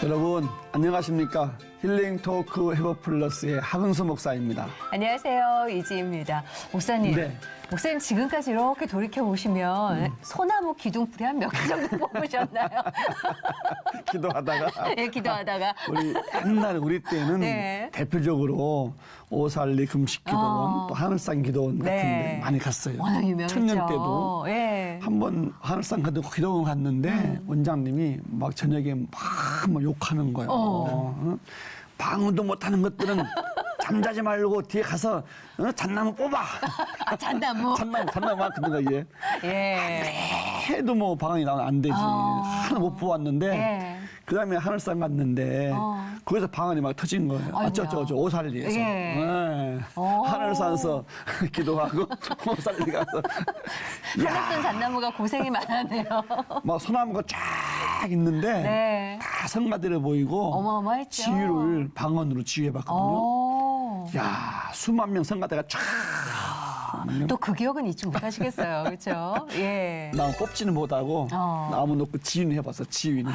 여러분 안녕하십니까? 힐링 토크 회복 플러스의 하근수 목사입니다. 안녕하세요. 이지입니다. 목사님, 네. 목사님 지금까지 이렇게 돌이켜 보시면 소나무 기둥풀이 한 몇 개 정도 뽑으셨나요? 기도하다가 네, 기도하다가. 우리 옛날 우리 때는 네. 대표적으로 오살리 금식 기도원 또 하늘산 기도원 같은 네. 데 많이 갔어요. 워낙 유명했죠. 청년 때도 예. 한번 하늘산 기도원 갔는데 원장님이 막 저녁에 막 욕하는 거예요. 방어도 못하는 것들은 잠자지 말고 뒤에 가서 잣나무 뽑아. 아, 잣나무. 잣나무 막 그런 거 이게. 예. 해도 뭐 방황이 나오면 안 되지. 하나 못 뽑았는데 예. 그다음에 하늘산 갔는데 거기서 방언이 막 터진 거예요. 아이고야. 어쩌고저쩌고 오살리에서. 예. 네. 하늘산서 기도하고 오살리 가서 하늘산 잣나무가 고생이 많았네요. 막 소나무가 쫙 있는데 네. 다 성가대로 보이고 어마어마했죠. 지휘를 방언으로 지휘해봤거든요. 야 수만 명 성가대가 쫙 또 그 기억은 잊지 못하시겠어요. 그렇죠? 예. 나무 뽑지는 못하고 나무 놓고 지휘는 해봤어. 지휘는.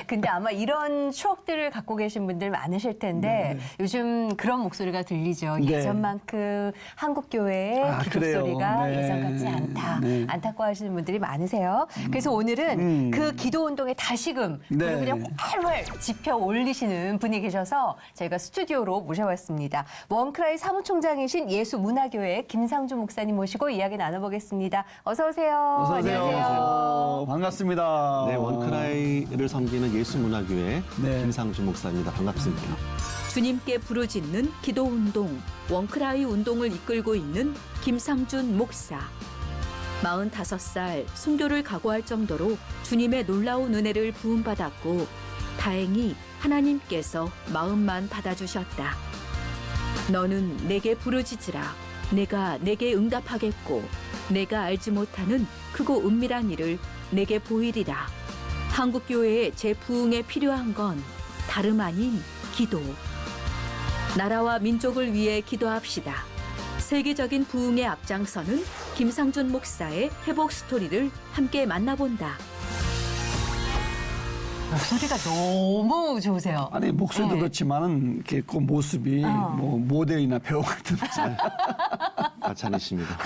근데 아마 이런 추억들을 갖고 계신 분들 많으실 텐데 요즘 그런 목소리가 들리죠. 네. 예전만큼 한국 교회의 아, 기도 그래요. 소리가 네. 예전 같지 않다. 네. 안타까워하시는 분들이 많으세요. 그래서 오늘은 그 기도 운동의 다시금 네. 그리고 그냥 활활 지펴 올리시는 분이 계셔서 저희가 스튜디오로 모셔봤습니다. 원크라이 사무총장이신 예수문화교회 김상주 목사님 모시고 이야기 나눠보겠습니다. 어서 오세요. 어서 오세요. 안녕하세요. 반갑습니다. 네, 원크라이를 섬기는 예수문화교회 네. 김상주 목사입니다. 반갑습니다. 주님께 부르짖는 기도운동, 원크라이 운동을 이끌고 있는 김상준 목사. 45살 순교를 각오할 정도로 주님의 놀라운 은혜를 부음받았고 다행히 하나님께서 마음만 받아주셨다. 너는 내게 부르짖으라. 내가 내게 응답하겠고 내가 알지 못하는 크고 은밀한 일을 내게 보이리라. 한국교회의 재부흥에 필요한 건 다름 아닌 기도. 나라와 민족을 위해 기도합시다. 세계적인 부흥에 앞장서는 김상준 목사의 회복 스토리를 함께 만나본다. 목소리가 너무 좋으세요. 아니 목소리도 네. 그렇지만은 이렇게 그 모습이 뭐 모델이나 배우 같은 과찬이십니다.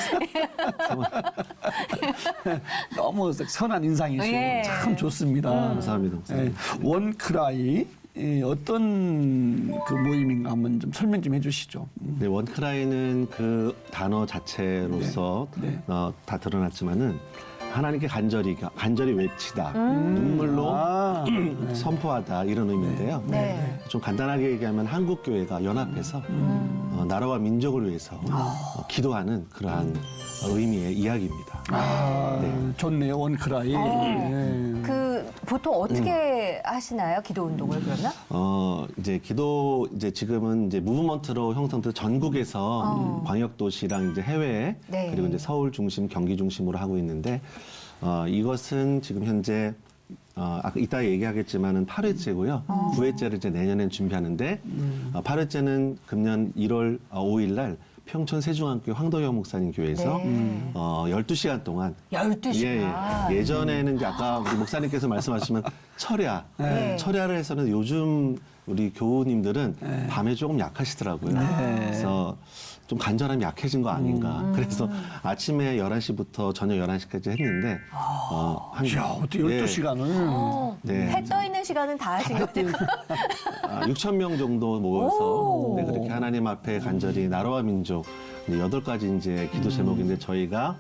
너무 선한 인상이시고 예. 참 좋습니다. 감사합니다, 목사님. 예. 원크라이 어떤 그 모임인가 한번 좀 설명 좀 해주시죠. 네, 원크라이는 그 단어 자체로서 네. 다 드러났지만은 하나님께 간절히 외치다, 눈물로 선포하다 이런 의미인데요. 네. 좀 간단하게 얘기하면 한국 교회가 연합해서 나라와 민족을 위해서 기도하는 그러한 의미의 이야기입니다. 좋네요 원크라이. 예. 그 보통 어떻게 하시나요? 기도 운동을 그러면? 이제 지금은 이제 무브먼트로 형성돼서 전국에서 광역 도시랑 이제 해외 네. 그리고 이제 서울 중심, 경기 중심으로 하고 있는데 이것은 지금 현재 아까 이따 얘기하겠지만은 8회째고요. 9회째를 이제 내년엔 준비하는데 8회째는 금년 1월 5일 날 평촌 세중앙교회 황도영 목사님 교회에서 네. 12시간 동안 12시간. 예전에는 이제 아까 우리 목사님께서 말씀하시면 철야, 네. 철야를 해서는 요즘 우리 교우님들은 밤에 조금 약하시더라고요. 그래서 좀 간절함이 약해진 거 아닌가. 그래서 아침에 11시부터 저녁 11시까지 했는데 야 어떻게 12시간을. 네. 해 떠 있는 시간은 다 하시거든요. 6천 명 정도 모여서 네, 그렇게 하나님 앞에 간절히 나라와 민족 8가지 이제 기도 제목인데 저희가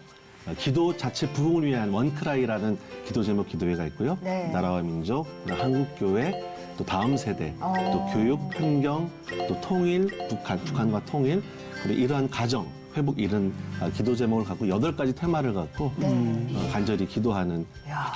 기도 자체 부흥을 위한 원크라이라는 기도 제목 기도회가 있고요. 네. 나라와 민족, 한국교회, 또 다음 세대, 또 교육, 환경, 또 통일, 북한과 통일, 그리고 이러한 가정, 회복 이런 기도 제목을 갖고 8가지 테마를 갖고 간절히 기도하는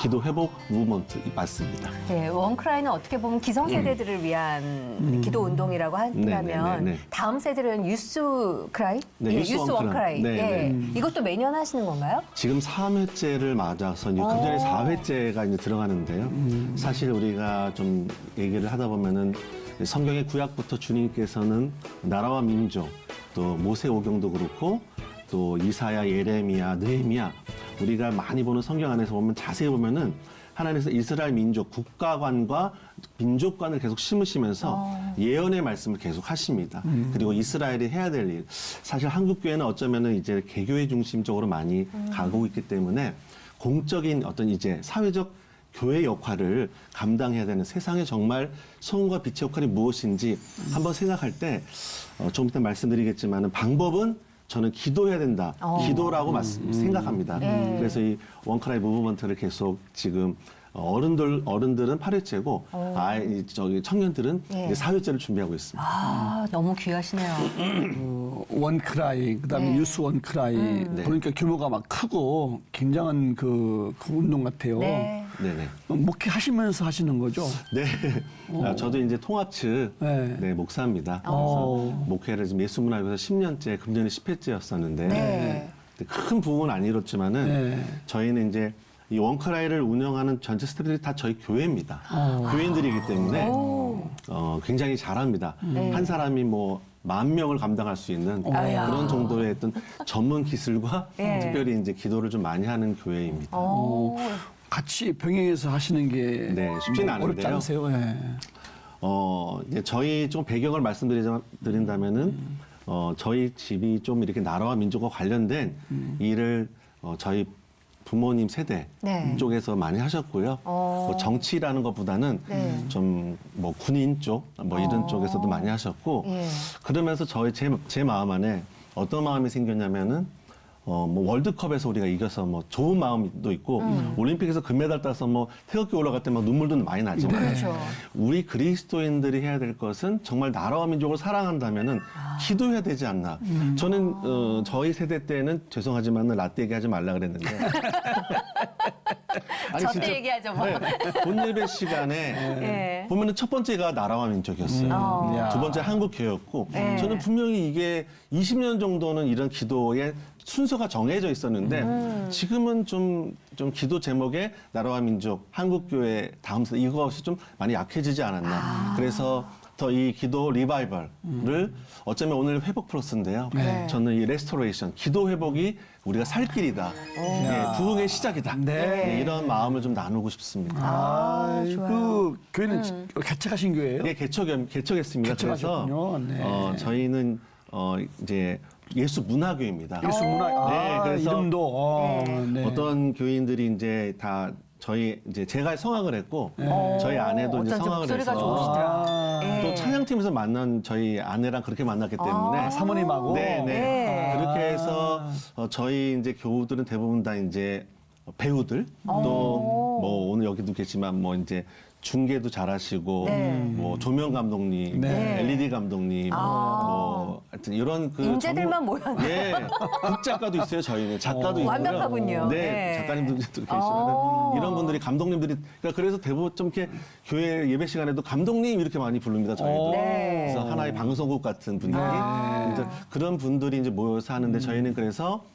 기도 회복 무브먼트 맞습니다. 네, 원크라이는 어떻게 보면 기성세대들을 위한 기도 운동이라고 한다면 네. 다음 세대는 유스 크라이? 네, 예, 유스 유스 원크라이. 원크라이. 네, 예. 네. 이것도 매년 하시는 건가요? 지금 3회째를 맞아서 이제 금년에 4회째가 이제 들어가는데요. 사실 우리가 좀 얘기를 하다 보면은 성경의 구약부터 주님께서는 나라와 민족, 또 모세 오경도 그렇고 또 이사야, 예레미야, 느헤미야 우리가 많이 보는 성경 안에서 보면 자세히 보면은 하나님께서 이스라엘 민족 국가관과 민족관을 계속 심으시면서 예언의 말씀을 계속 하십니다. 그리고 이스라엘이 해야 될 일. 사실 한국 교회는 어쩌면은 이제 개교회 중심적으로 많이 가고 있기 때문에 공적인 어떤 이제 사회적 교회 역할을 감당해야 되는 세상에 정말 소금과 빛의 역할이 무엇인지 한번 생각할 때 좀 이따 말씀드리겠지만은 방법은 저는 기도해야 된다. 기도라고 생각합니다. 그래서 이 원크라이 무브먼트를 계속 지금 어른들은 8회째고 저기 청년들은 이제 4회째를 준비하고 있습니다. 아, 너무 귀하시네요. 원크라이, 그다음에 네. 유스 원크라이. 보니까 규모가 막 크고 굉장한 그 운동 같아요. 네. 네네. 목회하시면서 하시는 거죠? 네. 저도 이제 통합 측 네. 목사입니다. 그래서 목회를 지금 예수문화교에서 10년째, 금년에 10회째였었는데 네. 큰 부분은 안 이뤘지만은 네. 저희는 이제 이 원크라이를 운영하는 전체 스태프들이 다 저희 교회입니다. 교인들이기 때문에 굉장히 잘합니다. 한 사람이 뭐 10,000명을 감당할 수 있는 그런 정도의 어떤 전문 기술과 네. 특별히 이제 기도를 좀 많이 하는 교회입니다. 같이 병행해서 하시는 게 네, 쉽지는 어렵지 않은데요. 않으세요? 네. 이제 저희 좀 배경을 말씀드린다면은, 저희 집이 좀 이렇게 나라와 민족과 관련된 일을 저희 부모님 세대 네. 쪽에서 많이 하셨고요. 뭐 정치라는 것보다는 네. 좀 뭐 군인 쪽, 뭐 이런 쪽에서도 많이 하셨고, 예. 그러면서 제 마음 안에 어떤 마음이 생겼냐면은, 뭐 월드컵에서 우리가 이겨서 뭐 좋은 마음도 있고 올림픽에서 금메달 따서 뭐 태극기 올라갈 때 막 눈물도 많이 나지만 그렇죠. 우리 그리스도인들이 해야 될 것은 정말 나라와 민족을 사랑한다면은 기도해야 되지 않나. 저는 저희 세대 때는 죄송하지만 라떼 얘기하지 말라 그랬는데. 저 때 얘기하죠, 뭐. 본 예배 시간에 예. 보면은 첫 번째가 나라와 민족이었어요. 야. 두 번째 한국교회였고 네. 저는 분명히 이게 20년 정도는 이런 기도의 순서가 정해져 있었는데 지금은 좀 기도 제목에 나라와 민족, 한국교회 다음 세대 이것이 좀 많이 약해지지 않았나. 그래서 더 이 기도 리바이벌을 어쩌면 오늘 회복 플러스인데요. 네. 저는 이 레스토레이션, 기도 회복이 우리가 살 길이다. 예, 부흥의 시작이다. 네. 예, 이런 마음을 좀 나누고 싶습니다. 좋아요. 그 교회는 개척하신 교회예요? 예, 개척했습니다. 그래서 개척하셨군요. 네. 저희는 이제 예수 문화교입니다. 예수 문화. 네, 그래서 이름도 네. 어떤 교인들이 이제 다 저희 이제 제가 성악을 했고 저희 아내도 이제 어쩐지 성악을 목소리가 해서 좋으시더라. 예. 또 찬양팀에서 만난 저희 아내랑 그렇게 만났기 때문에 사모님하고. 네, 네. 네. 그렇게 해서 저희 이제 교우들은 대부분 다 이제 배우들 또 뭐 오늘 여기도 계시지만 뭐 이제 중계도 잘하시고 네. 뭐 조명 감독님, 네. LED 감독님, 뭐 하여튼 이런 그 인재들만 모였네. 예, 극작가도 있어요. 저희는 작가도 있고요. 완벽하군요. 네, 네. 작가님들도 계시면 이런 분들이 감독님들이 그러니까 그래서 대부분 좀 이렇게 교회 예배 시간에도 감독님 이렇게 많이 부릅니다. 저희도. 네. 그래서 하나의 방송국 같은 분들이 이제 그런 분들이 이제 모여서 하는데 저희는 그래서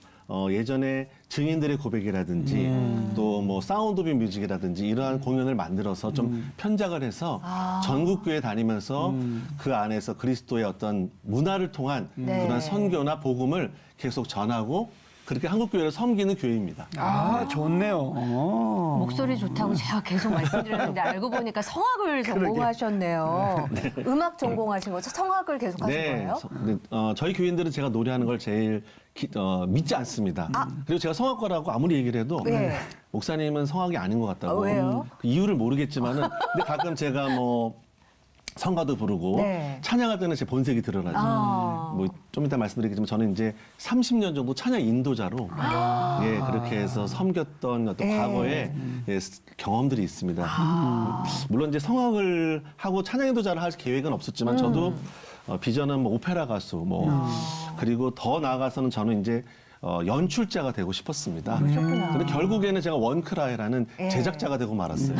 예전에 증인들의 고백이라든지 또 뭐 사운드 오브 뮤직이라든지 이러한 공연을 만들어서 좀 편작을 해서 전국 교회 다니면서 그 안에서 그리스도의 어떤 문화를 통한 네. 그런 선교나 복음을 계속 전하고 그렇게 한국 교회를 섬기는 교회입니다. 아, 좋네요. 목소리 좋다고 제가 계속 말씀드렸는데 알고 보니까 성악을 전공하셨네요. 음악 전공하신 거죠? 성악을 계속 하신 거예요? 저희 교인들은 제가 노래하는 걸 제일 믿지 않습니다. 그리고 제가 성악가라고 아무리 얘기를 해도 네. 목사님은 성악이 아닌 것 같다고. 왜요? 그 이유를 모르겠지만은 근데 가끔 제가 뭐 성가도 부르고 네. 찬양할 때는 제 본색이 드러나죠. 아. 뭐 좀 이따 말씀드리겠지만 저는 이제 30년 정도 찬양 인도자로 예 그렇게 해서 섬겼던 어떤 네. 과거의 경험들이 있습니다. 물론 이제 성악을 하고 찬양 인도자를 할 계획은 없었지만 저도 비전은 뭐 오페라 가수 뭐 그리고 더 나아가서는 저는 이제 연출자가 되고 싶었습니다. 그러셨구나. 근데 결국에는 제가 원크라이라는 예. 제작자가 되고 말았어요.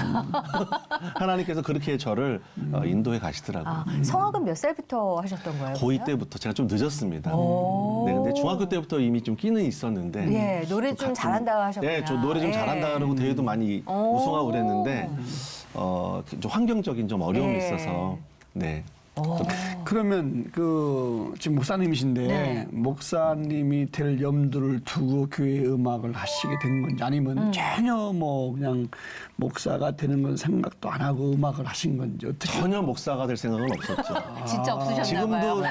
하나님께서 그렇게 저를 인도해 가시더라고요. 아, 성악은 몇 살부터 하셨던 거예요? 고2 그러면? 때부터 제가 좀 늦었습니다. 오. 네, 근데 중학교 때부터 이미 좀 끼는 있었는데. 예, 노래 좀 잘한다고 하셨구나. 네, 저 노래 좀 예. 잘한다 그러고 대회도 많이 우승하고 그랬는데, 좀 환경적인 좀 어려움이 예. 있어서, 네. 그러면 그 지금 목사님이신데 네. 목사님이 될 염두를 두고 교회 음악을 하시게 된 건지 아니면 전혀 뭐 그냥 목사가 되는 건 생각도 안 하고 음악을 하신 건지 어떻게? 전혀 목사가 될 생각은 없었죠. 진짜 없으셨나 지금도 봐요.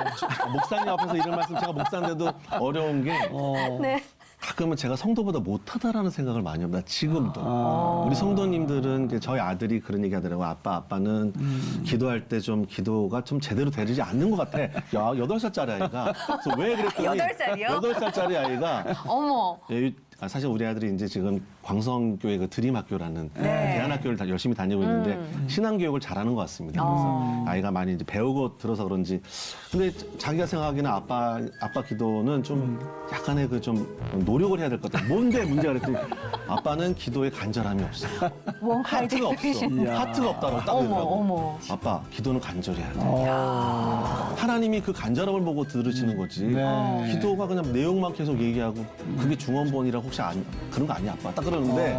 목사님 앞에서 이런 말씀 제가 목사인데도 어려운 게 네. 가끔은 제가 성도보다 못하다라는 생각을 많이 합니다. 지금도. 우리 성도님들은 이제 저희 아들이 그런 얘기 하더라고요. 아빠는 기도할 때 좀 기도가 좀 제대로 되지 않는 것 같아. 야, 8살짜리 아이가. 그래서 왜 그랬더니 8살이요? 8살짜리 아이가 어머. 예, 사실 우리 아들이 이제 지금 광성교회 그 드림학교라는 대안학교를 다 열심히 다니고 있는데 신앙교육을 잘하는 것 같습니다. 그래서 아이가 많이 이제 배우고 들어서 그런지. 근데 자기가 생각하기는 아빠 기도는 좀 약간의 그 좀 노력을 해야 될 것 같아. 뭔데 문제가 그랬더니 아빠는 기도에 간절함이 없어. 원카이 하트가 없어. 대표이신. 하트가 없다고 딱 어머, 그러더라고. 어머. 아빠 기도는 간절해야 돼. 하나님이 그 간절함을 보고 들으시는 거지. 네. 기도가 그냥 내용만 계속 얘기하고 그게 중원본이라고 혹시 그런 거 아니야 아빠 딱 그러는데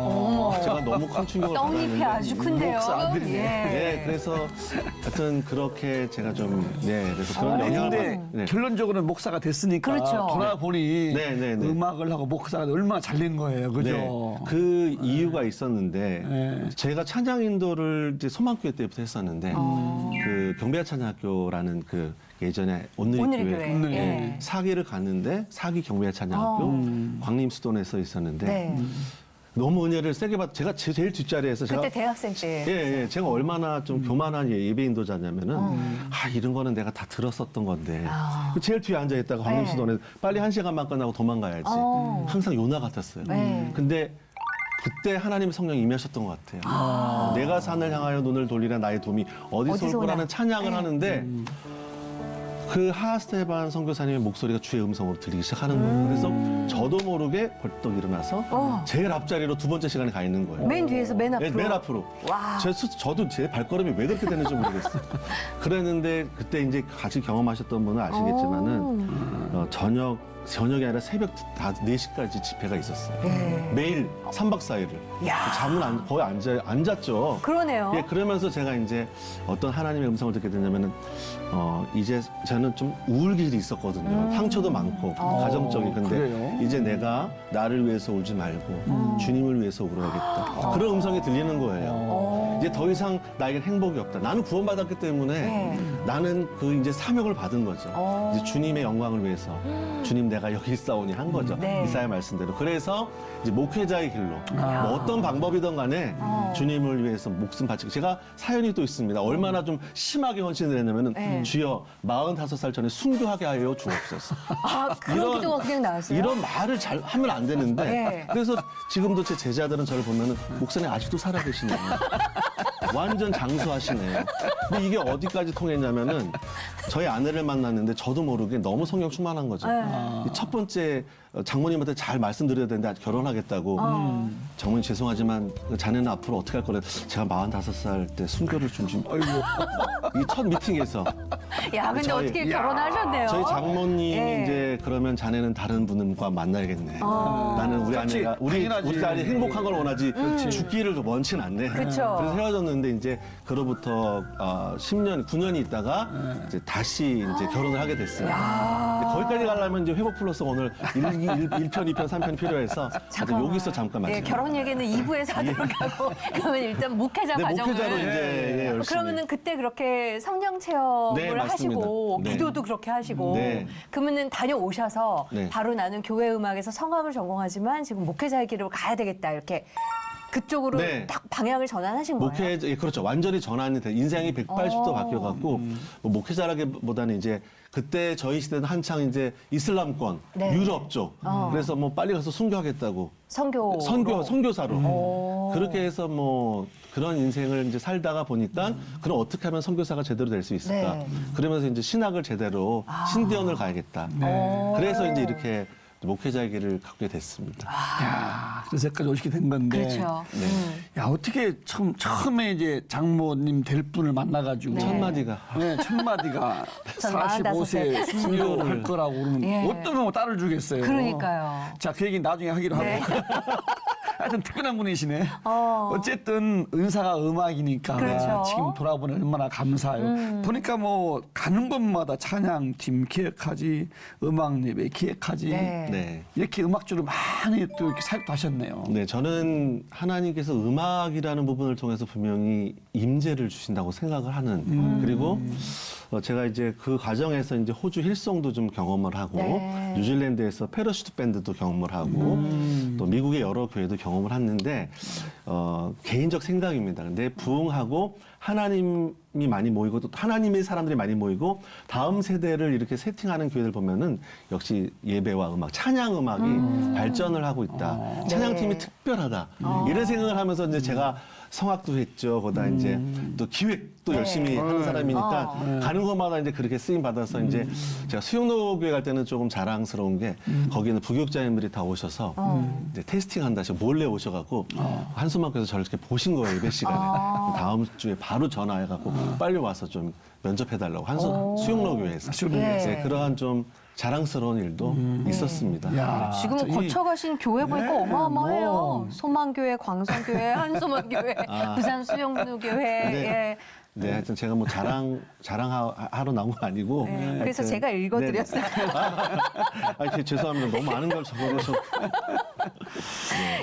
제가 너무 큰 충격을 떡잎이 받았는데 아주 큰데요. 목사 아들이네. 네 그래서 하여튼 그렇게 제가 좀 그래서 그런 영향을 근데 네. 결론적으로 목사가 됐으니까 그렇죠. 돌아보니 네, 네, 네. 음악을 하고 목사가 얼마나 잘 된 거예요, 그죠? 네, 그 이유가 있었는데 네. 제가 찬양 인도를 이제 소망교회 때부터 했었는데 그 경배야 찬양학교라는 그 예전에 오늘의 오늘의 교회. 교회 예. 사기를 갔는데 사기 경배야 찬양학교 광림수도원에서 있었는데 네. 너무 은혜를 세게 받. 제가 제일 뒷자리에서 제가 그때 대학생 때. 예, 제가 얼마나 좀 교만한 예배 인도자냐면은 이런 거는 내가 다 들었었던 건데 제일 뒤에 앉아 있다가 광림수도원에 빨리 1시간만 끝나고 도망가야지. 항상 요나 같았어요. 네. 근데 그때 하나님의 성령이 임하셨던 것 같아요. 내가 산을 향하여 눈을 돌리라 나의 도움이 어디서 어디서 올 거라는 오나? 찬양을 하는데 그 하스테반 선교사님의 목소리가 주의 음성으로 들리기 시작하는 거예요. 그래서 저도 모르게 벌떡 일어나서 제일 앞자리로 두 번째 시간에 가 있는 거예요. 맨 뒤에서 맨 앞으로. 맨 앞으로. 와. 저도 제 발걸음이 왜 그렇게 되는지 모르겠어요. 그랬는데 그때 이제 같이 경험하셨던 분은 아시겠지만은 저녁이 아니라 새벽 4시까지 집회가 있었어요. 네. 매일 3박 4일을. 야. 잠은 거의 안 잤죠. 그러네요. 예, 그러면서 제가 이제 어떤 하나님의 음성을 듣게 되냐면은 이제 저는 좀 우울기질이 있었거든요. 상처도 많고 가정적인. 근데 그래요? 이제 내가 나를 위해서 울지 말고 주님을 위해서 울어야겠다. 그런 음성이 들리는 거예요. 이제 더 이상 나에게 행복이 없다. 나는 구원받았기 때문에 네. 나는 그 이제 사명을 받은 거죠. 이제 주님의 영광을 위해서 주님 내가 여기 있사오니 한 거죠. 네. 이사야 말씀대로. 그래서 이제 목회자의 길로 뭐 어떤 방법이든 간에 주님을 위해서 목숨 바치고 제가 사연이 또 있습니다. 얼마나 좀 심하게 헌신을 했냐면은 네. 주여 45살 전에 순교하게 하여 주옵소서. 그런 기도가 그냥 나왔어요? 이런 말을 잘 하면 안 되는데 네. 그래서 지금도 제 제자들은 저를 보면은 목사님 아직도 살아계시네요. 완전 장수하시네요. 근데 이게 어디까지 통했냐면은 저희 아내를 만났는데 저도 모르게 너무 성령 충만한 거죠. 첫 번째 장모님한테 잘 말씀드려야 되는데 아직 결혼하겠다고 장모님 죄송하지만 자네는 앞으로 어떻게 할 거래. 제가 45살 때 순교를 좀 이 첫 미팅에서 야, 근데 저희- 어떻게 결혼하셨네요? 저희 장모님이 예. 이제 그러면 자네는 다른 분과 만나야겠네. 나는 우리 그렇지. 아내가 우리 당연하지. 딸이 행복한 걸 원하지 죽기를 원치는 않네. 그쵸. 그래서 헤어졌는데 이제 그로부터 10년, 9년이 있다가 이제 다시 이제 결혼을 하게 됐어요. 근데 거기까지 가려면 이제 회복 플러스 오늘 1편, 2편, 3편이 필요해서 잠깐만. 여기서 잠깐 네, 마치겠습니다. 결혼 얘기는 2부에서 하도록 하고 그러면 일단 목회자 네, 과정을 목회자로 이제 열심히. 그러면은 그때 그렇게 성령 체험을 네, 맞습니다. 하시고 네. 기도도 그렇게 하시고 네. 그러면은 다녀오셔서 네. 바로 나는 교회 음악에서 성악을 전공하지만 지금 목회자의 길로 가야 되겠다 이렇게 그쪽으로 네. 딱 방향을 전환하신 거예요? 예, 그렇죠. 완전히 전환이 돼. 인생이 180도 바뀌어갖고, 뭐 목회자라기보다는 이제, 그때 저희 시대는 한창 이제 이슬람권, 네. 유럽 쪽. 그래서 뭐 빨리 가서 순교하겠다고. 선교사로. 그렇게 해서 뭐 그런 인생을 이제 살다가 보니까, 그럼 어떻게 하면 선교사가 제대로 될 수 있을까. 네. 그러면서 이제 신학을 제대로, 신대원을 가야겠다. 그래서 이제 이렇게 목회자의 길을 갖게 됐습니다. 야, 그래서 여기까지 오시게 된 건데. 그렇죠. 야, 어떻게 처음에 이제 장모님 될 분을 만나가지고. 네. 첫 마디가. 네, 첫 마디가 전 45세 순교를 할 거라고 그러면 예. 어떤 뭐 딸을 주겠어요. 그러니까요. 자, 그 얘기 나중에 하기로 하고. 네. 하여튼 특별한 분이시네. 어쨌든 은사가 음악이니까 그렇죠. 지금 돌아보니 얼마나 감사해요. 보니까 뭐 가는 곳마다 찬양팀 기획하지, 음악 예배 기획하지, 네. 네. 이렇게 음악주를 많이 또 이렇게 사역도 하셨네요. 네, 저는 하나님께서 음악이라는 부분을 통해서 분명히 임재를 주신다고 생각을 하는 그리고 제가 이제 그 과정에서 이제 호주 힐송도 좀 경험을 하고 네. 뉴질랜드에서 패러슈트 밴드도 경험을 하고 또 미국의 여러 교회도 경험을 했는데 개인적 생각입니다. 근데 부흥하고 하나님이 많이 모이고 또 하나님의 사람들이 많이 모이고 다음 세대를 이렇게 세팅하는 교회들 보면은 역시 예배와 음악, 찬양 음악이 발전을 하고 있다. 찬양팀이 네. 특별하다. 이런 생각을 하면서 이제 제가 성악도 했죠. 거기다 이제 또 기획도 열심히 하는 사람이니까 가는 곳마다 이제 그렇게 쓰임 받아서 이제 제가 수영로교회 갈 때는 조금 자랑스러운 게 거기는 부교육자님들이 다 오셔서 이제 테스팅 한다시 몰래 오셔갖고 한수만께서 저를 이렇게 보신 거예요, 예배 시간에. 다음 주에 바로 전화해갖고 빨리 와서 좀 면접해달라고 수영로교회에서. 예. 그러한 좀 자랑스러운 일도 있었습니다. 야, 지금 저 이- 거쳐가신 교회 보니까 네, 어마어마해요. 뭐. 소망교회, 광성교회, 한소망교회, 부산 수영로교회. 네. 예. 네, 하여튼 제가 뭐 자랑하러 나온 건 아니고. 네, 그래서 하여튼, 제가 읽어드렸어요. 죄송합니다. 너무 많은 걸 적어주셔서.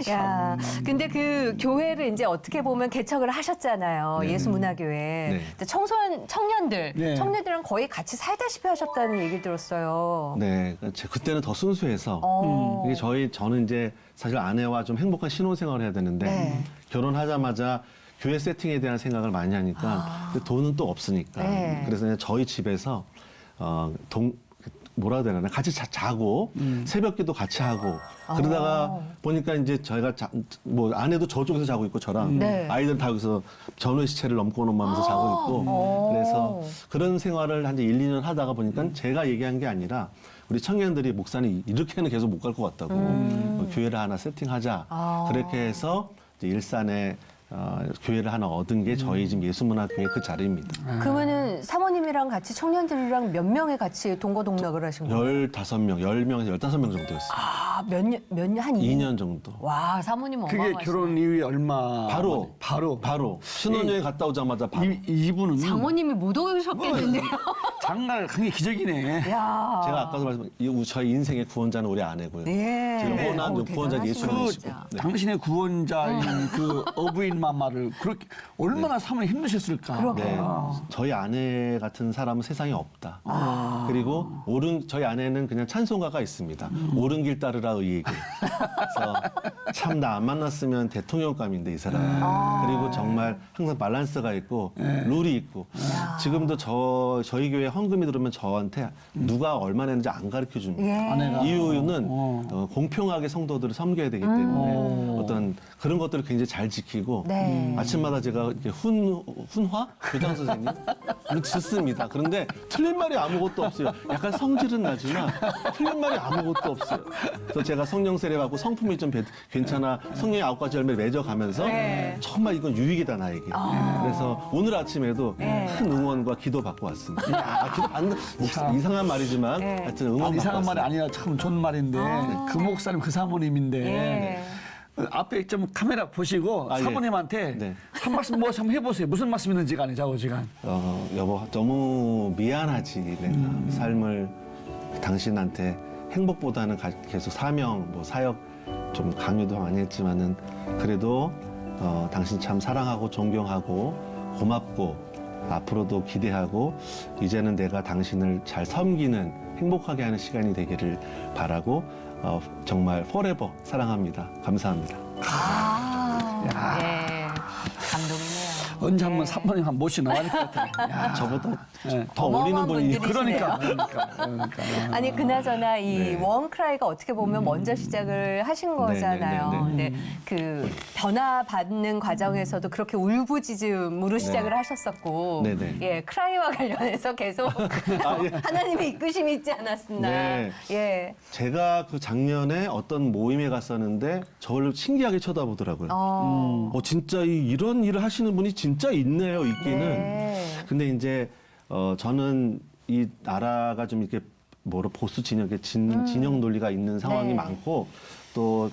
야, 근데 그 교회를 이제 어떻게 보면 개척을 하셨잖아요. 네. 예수문화교회. 네. 근데 청년들, 네. 청년들은 거의 같이 살다시피 하셨다는 얘기를 들었어요. 네, 그때는 더 순수해서. 어. 이게 저는 이제 사실 아내와 좀 행복한 신혼생활을 해야 되는데 네. 결혼하자마자 교회 세팅에 대한 생각을 많이 하니까 근데 돈은 또 없으니까 네. 그래서 그냥 저희 집에서 뭐라 해야 되나 같이 자고 새벽기도 같이 하고 그러다가 보니까 이제 저희가 뭐 아내도 저쪽에서 자고 있고 저랑 네. 아이들 다 여기서 전후의 시체를 넘고 넘으면서 자고 있고 그래서 그런 생활을 한 1, 2년 하다가 보니까 제가 얘기한 게 아니라 우리 청년들이 목사님 이렇게는 계속 못 갈 것 같다고 교회를 하나 세팅하자 그렇게 해서 이제 일산에 교회를 하나 얻은 게 저희 지금 예수문화교회 그 자리입니다. 그러면은 사모님이랑 같이 청년들이랑 몇 명이 같이 동거동락을 하신 거예요? 15명, 10명에서 15명 정도였어요. 아, 몇 년, 한 2년 정도. 와, 사모님 그게 어마어마하시네. 결혼 이후에 얼마? 바로 신혼여행 갔다 오자마자 바로. 이분은 사모님이 못 오셨겠는데요? 장날 그게 기적이네. 야. 제가 아까도 말씀드린 저희 인생의 구원자는 우리 아내고요. 네. 제가 네. 원한 어우, 구원자 대단하시네, 예수님이시고. 진짜. 네. 당신의 구원자인 그 어부인 마마를 그렇게 얼마나 사모님 힘드셨을까. 네. 저희 아내 같은 사람은 세상에 없다. 그리고 저희 아내는 그냥 찬송가가 있습니다. 옳은 길 따르라 의에게. 그래서 참 나 안 만났으면 대통령감인데 이 사람. 그리고 정말 항상 밸런스가 있고 룰이 있고. 지금도 저희 교회 헌금이 들어오면 저한테 누가 얼마 냈는지 안 가르쳐 줍니다. 예. 아내가. 이유는 공평하게 성도들을 섬겨야 되기 때문에 어떤 그런 것들을 굉장히 잘 지키고 네. 아침마다 제가 이렇게 훈화 교장 선생님 듣습니다. 그런데 틀린 말이 아무것도 없어요. 약간 성질은 나지만 틀린 말이 아무것도 없어요. 그래서 제가 성령 세례 받고 성품이 좀 괜찮아 성령의 9가지 열매를 맺어가면서 네. 정말 이건 유익이다 나에게. 그래서 오늘 아침에도 큰 응원과 기도 받고 왔습니다. 기도 받는 이상한 말이지만 하여튼 응원 받고 이상한 말이 왔습니다. 아니라 참 좋은 말인데 그 목사님 그 사모님인데 예. 앞에 좀 카메라 보시고 아, 예. 사모님한테 네. 한 말씀 뭐 한번 해보세요. 무슨 말씀 있는지 간에 좌우지간. 여보 너무 미안하지 내가 삶을 당신한테 행복보다는 계속 사명 뭐 사역 좀 강요도 많이 했지만은 그래도 당신 참 사랑하고 존경하고 고맙고 앞으로도 기대하고 이제는 내가 당신을 잘 섬기는 행복하게 하는 시간이 되기를 바라고 정말 forever 사랑합니다. 감사합니다. 예. 감동이네요. 언제 한번 사모님 한번 모시 나와야 될 것 같아요. 야. 저보다 네. 더 어마어마한 어리는 분이 분들이시네요. 그러니까. 아니 그나저나 이 네. 원크라이가 어떻게 보면 먼저 시작을 하신 거잖아요. 네. 근데 그 변화받는 과정에서도 그렇게 울부짖음으로 시작을 하셨었고, 네, 네. 예 크라이와 관련해서 계속 예. 하나님의 이끄심이 있지 않았나. 네. 예. 제가 그 작년에 어떤 모임에 갔었는데 저를 신기하게 쳐다보더라고요. 진짜 이런 일을 하시는 분이 진짜 있네요, 있기는. 네. 근데 이제 저는 이 나라가 좀 이렇게 보수 진영의 진영 논리가 있는 상황이 네. 많고 또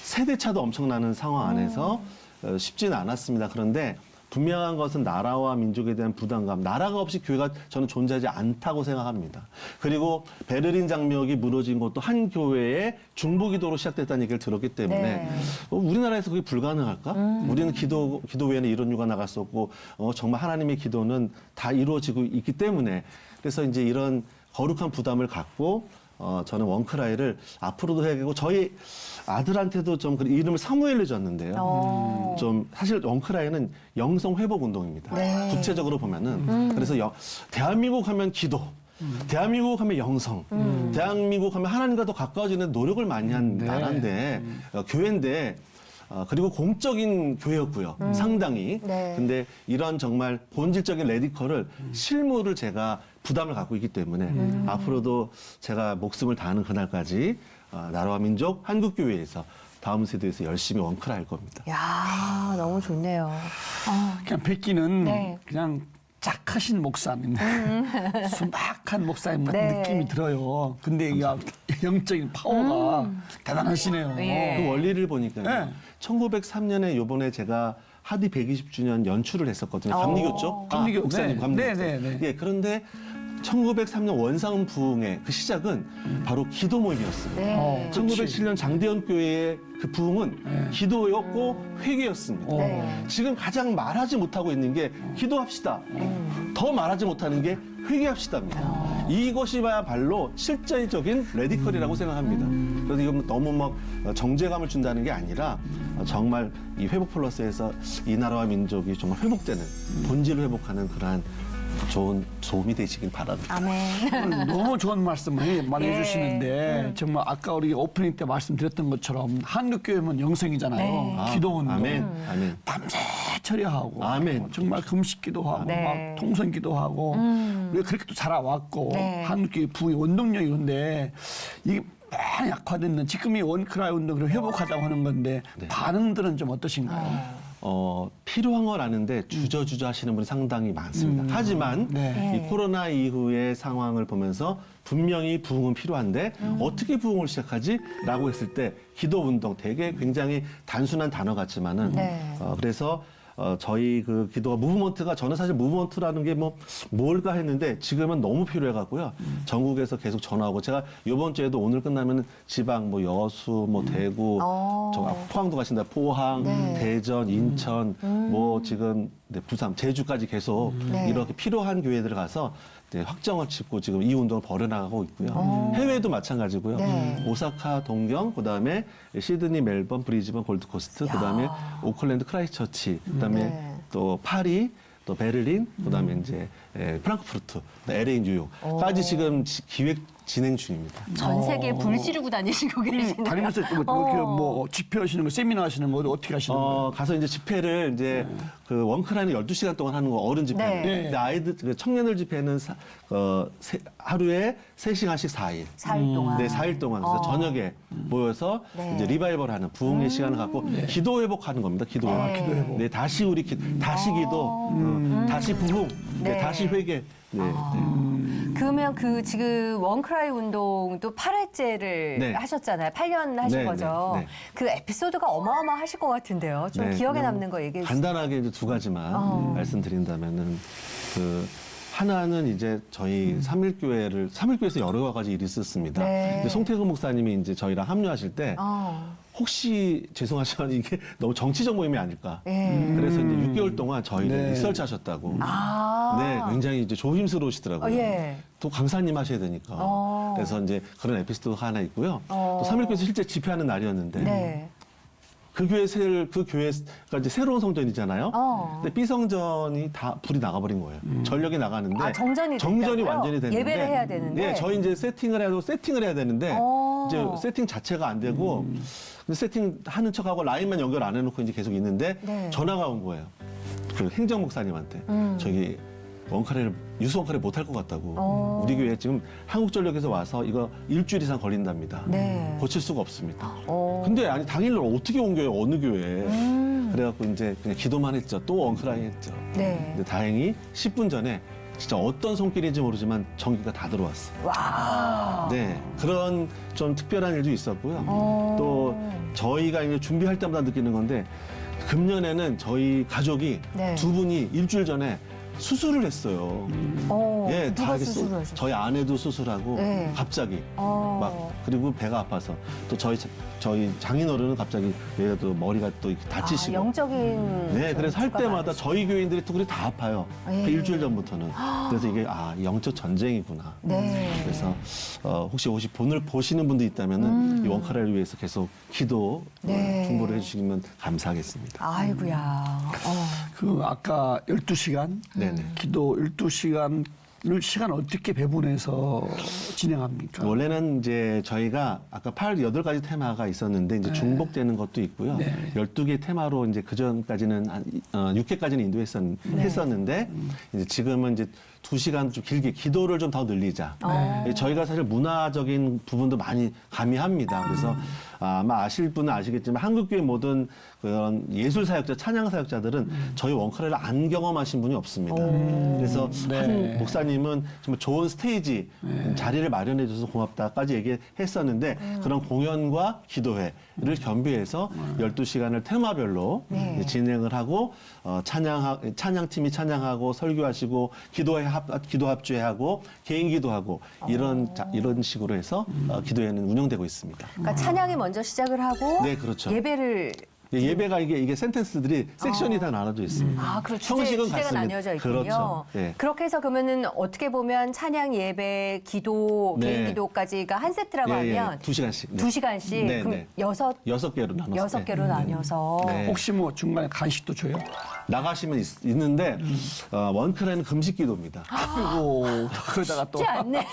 세대 차도 엄청나는 상황 안에서 쉽지는 않았습니다. 그런데 분명한 것은 나라와 민족에 대한 부담감, 나라가 없이 교회가 저는 존재하지 않다고 생각합니다. 그리고 베를린 장벽이 무너진 것도 한 교회의 중보기도로 시작됐다는 얘기를 들었기 때문에 네. 우리나라에서 그게 불가능할까? 우리는 기도 외에는 이런 유가 나갈 수 없고 정말 하나님의 기도는 다 이루어지고 있기 때문에 그래서 이제 이런 거룩한 부담을 갖고 저는 원크라이를 앞으로도 해야 되고 저희 아들한테도 좀 이름을 사무엘로 줬는데요. 좀 사실 원크라이는 영성 회복 운동입니다. 네. 구체적으로 보면은 그래서 대한민국 하면 기도, 대한민국 하면 영성, 대한민국 하면 하나님과 더 가까워지는 노력을 많이 한 나라인데 교회인데. 그리고 공적인 교회였고요. 상당히. 네. 근데 이런 정말 본질적인 레디컬을 실무를 제가 부담을 갖고 있기 때문에 앞으로도 제가 목숨을 다하는 그날까지 나라와 민족 한국교회에서 다음 세대에서 열심히 원크라 할 겁니다. 야, 너무 좋네요. 그냥 뵙기는 네. 그냥 착하신 목사님, 순박한 목사님 같은 네. 느낌이 들어요. 근데 이 영적인 파워가 대단하시네요. 예. 그 원리를 보니까요. 네. 1903년에 요번에 제가 하디 120주년 연출을 했었거든요. 감리교죠? 감리교, 목사님 네. 감리교. 네, 네, 네. 예, 그런데 1903년 원상 부흥의 그 시작은 바로 기도 모임이었습니다. 네. 1907년 장대현 교회의 그 부흥은 기도였고 회개였습니다. 네. 지금 가장 말하지 못하고 있는 게 기도합시다. 더 말하지 못하는 게 회개합시다입니다. 이것이야말로 실제적인 레디컬이라고 생각합니다. 그래서 이건 너무 막 정죄감을 준다는 게 아니라 정말 이 회복 플러스에서 이 나라와 민족이 정말 회복되는 본질을 회복하는 그러한 좋은 도움이 되시길 바랍니다. 아멘. 너무 좋은 말씀을 많이 예. 해주시는데 정말 아까 우리 오프닝 때 말씀드렸던 것처럼 한국교회는 영성이잖아요. 네. 기도운동. 아멘. 아멘. 밤새 처리하고 아멘. 정말 금식기도 하고 네. 막 통성기도 하고 우리가 그렇게 또 자라왔고 네. 한국교회 부의 원동력이 근데 이게 많이 약화됐는 지금 이 원크라이 운동을 회복하자고 하는 건데 반응들은 좀 어떠신가요? 필요한 걸 아는데 주저주저 하시는 분이 상당히 많습니다. 하지만 네. 이 코로나 이후의 상황을 보면서 분명히 부흥은 필요한데 어떻게 부흥을 시작하지? 라고 했을 때 기도 운동 되게 굉장히 단순한 단어 같지만은 네. 그래서 저희 그 기도가 무브먼트가 저는 사실 무브먼트라는 게 뭘까 했는데 지금은 너무 필요해 갖고요. 전국에서 계속 전화 오고 제가 이번 주에도 오늘 끝나면 지방 여수 대구 저 포항도 가신다. 포항, 네. 대전, 인천 지금 부산, 제주까지 계속 네. 이렇게 필요한 교회들을 가서 확정을 짓고 지금 이 운동을 벌여나가고 있고요. 해외도 마찬가지고요. 네. 오사카, 동경, 그다음에 시드니, 멜번, 브리즈번, 골드코스트, 그다음에 오클랜드, 크라이스처치, 그다음에 네. 또 파리, 또 베를린, 그다음에 이제 프랑크푸르트, LA, 뉴욕까지 지금 기획 진행 중입니다. 전 세계에 불 지르고 다니시고 계시네요. 다니면서 뭐 집회하시는 거, 세미나 하시는 거 어떻게 하시는 거예요? 가서 이제 집회를 이제 그 원크라이는 12시간 동안 하는 거 어른 집회는. 네. 근데 아이들 그 청년들 집회는 하루에 3시간씩 4일. 4일 동안. 네, 4일 동안. 그래서 저녁에 모여서 네. 이제 리바이벌 하는 부흥의 시간을 갖고 기도 회복하는 겁니다. 기도 회복. 네. 기도 회복. 네, 다시 우리 다시 기도, 다시 부흥, 네. 네, 다시 회개. 네. 그러면 그 지금 원크라이 운동도 8회째를 네. 하셨잖아요. 8년 하신 네, 거죠. 네, 네. 그 에피소드가 어마어마하실 것 같은데요. 좀 네, 기억에 그냥 남는 거 얘기해 주세요. 간단하게 이제 두 가지만 말씀드린다면은 하나는 이제 저희 삼일교회에서 여러 가지 일이 있었습니다. 네. 근데 송태근 목사님이 이제 저희랑 합류하실 때 혹시 죄송하지만 이게 너무 정치적 모임이 아닐까. 예. 그래서 이제 6개월 동안 저희를 네. 리서치 하셨다고. 아. 네, 굉장히 이제 조심스러우시더라고요. 예. 또 강사님 하셔야 되니까. 그래서 이제 그런 에피소드가 하나 있고요. 또 삼일교회에서 실제 집회하는 날이었는데 네. 그 교회가 이제 새로운 성전이잖아요. 근데 B 성전이 다 불이 나가버린 거예요. 전력이 나가는데 아, 정전이 정전이 됐다고요? 완전히 됐는데 예배를 해야 되는데? 네, 저희 이제 세팅을 해야 되는데 이제 세팅 자체가 안 되고 근데 세팅하는 척하고 라인만 연결 안 해놓고 이제 계속 있는데 네. 전화가 온 거예요. 그 행정 목사님한테 저기 유수 원카레 못 할 것 같다고. 우리 교회 지금 한국전력에서 와서 이거 일주일 이상 걸린답니다. 네. 고칠 수가 없습니다. 근데 아니 당일날 어떻게 옮겨요? 어느 교회에? 그래갖고 이제 그냥 기도만 했죠. 또 원크라이 했죠. 네. 근데 다행히 10분 전에 진짜 어떤 손길인지 모르지만 전기가 다 들어왔어요. 와. 네, 그런 좀 특별한 일도 있었고요. 어. 또 저희가 이제 준비할 때마다 느끼는 건데 금년에는 저희 가족이 네. 두 분이 일주일 전에 수술을 했어요. 예, 누가 이렇게 수술을 하셨어요? 저희 아내도 수술하고 네. 갑자기 어. 막 그리고 배가 아파서 또 저희 장인어른은 갑자기 얘가 또 머리가 또 이렇게 다치시고 영적인. 네, 그래서 할 주가가 때마다 아니시죠. 저희 교인들이 또 그게 다 아파요. 예. 그 일주일 전부터는. 그래서 이게 영적 전쟁이구나. 네. 그래서 혹시 오늘 보시는 분도 있다면은 이 원카라를 위해서 계속 기도 네. 중보를 해주시면 감사하겠습니다. 아이고야. 그 아까 12시간 네네. 기도 12시간을 시간 어떻게 배분해서 진행합니까? 원래는 이제 저희가 아까 8가지 테마가 있었는데 이제 중복되는 것도 있고요. 네. 12개 테마로 이제 그전까지는 한 6회까지는 인도했었는데 이제 지금은 이제 2시간 좀 길게 기도를 좀 더 늘리자. 저희가 사실 문화적인 부분도 많이 가미합니다. 그래서 아마 아실 분은 아시겠지만 한국교회 모든 그런 예술 사역자, 찬양 사역자들은 저희 원카라를 안 경험하신 분이 없습니다. 그래서 네. 한 목사님은 정말 좋은 스테이지 자리를 마련해 줘서 고맙다까지 얘기했었는데 그런 공연과 기도회를 겸비해서 12시간을 테마별로 네. 이제 진행을 하고 찬양팀이 찬양하고 설교하시고 기도 합주회하고 개인 기도하고 이런 식으로 해서 기도회는 운영되고 있습니다. 그러니까 찬양이 먼저 시작을 하고 네, 그렇죠. 예배를 예배가 이게 센텐스들이 섹션이 다 나눠져 있습니다. 그렇죠. 형식은 주제가 같습니다. 나뉘어져 있군요. 그렇죠. 네. 그렇게 해서 그러면은 어떻게 보면 찬양, 예배, 기도, 네. 개인 기도까지가 한 세트라고 하면 2시간씩. 네. 2시간씩 네, 그럼 네. 6 6개로 나눠서. 개로 나뉘어서 네. 혹시 뭐 중간에 간식도 줘요? 나가시면 있는데 원크라는 금식 기도입니다. 그리고 거기다가 또 쉽지 않네요.